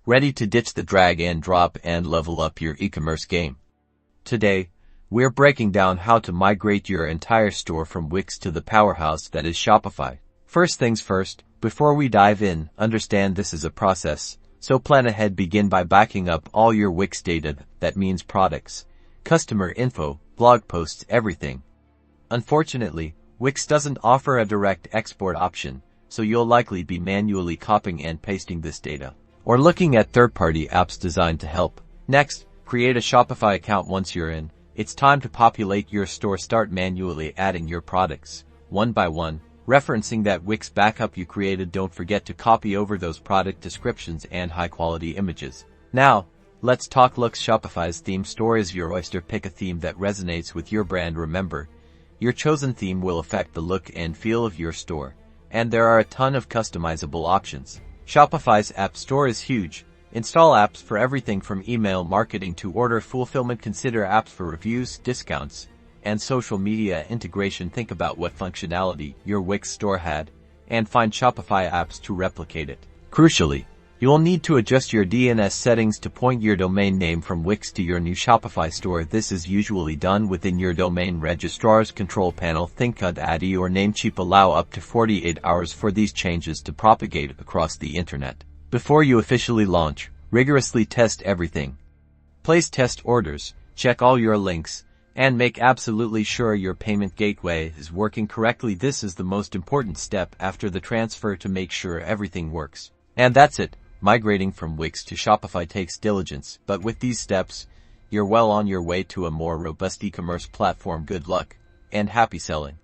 ready to ditch the drag and drop and level up your e-commerce game. Today, we're breaking down how to migrate your entire store from Wix to the powerhouse that is Shopify. First things first, before we dive in, understand this is a process, so plan ahead. Begin by backing up all your Wix data, that means products, customer info, blog posts, everything. Unfortunately, Wix doesn't offer a direct export option, so you'll likely be manually copying and pasting this data, or looking at third-party apps designed to help. Next, create a Shopify account. Once you're in, it's time to populate your store. Start manually adding your products, one by one, referencing that Wix backup you created. Don't forget to copy over those product descriptions and high-quality images. Now, let's talk looks. Shopify's theme store is your oyster. Pick a theme that resonates with your brand. Remember, your chosen theme will affect the look and feel of your store, and there are a ton of customizable options. Shopify's app store is huge. Install apps for everything from email marketing to order fulfillment. Consider apps for reviews, discounts, and social media integration. Think about what functionality your Wix store had, and find Shopify apps to replicate it. Crucially, you'll need to adjust your DNS settings to point your domain name from Wix to your new Shopify store. This is usually done within your domain registrar's control panel. Think GoDaddy or Namecheap allow up to 48 hours for these changes to propagate across the internet. Before you officially launch, rigorously test everything. Place test orders, check all your links, and make absolutely sure your payment gateway is working correctly. This is the most important step after the transfer to make sure everything works. And that's it. Migrating from Wix to Shopify takes diligence, but with these steps, you're well on your way to a more robust e-commerce platform. Good luck, and happy selling.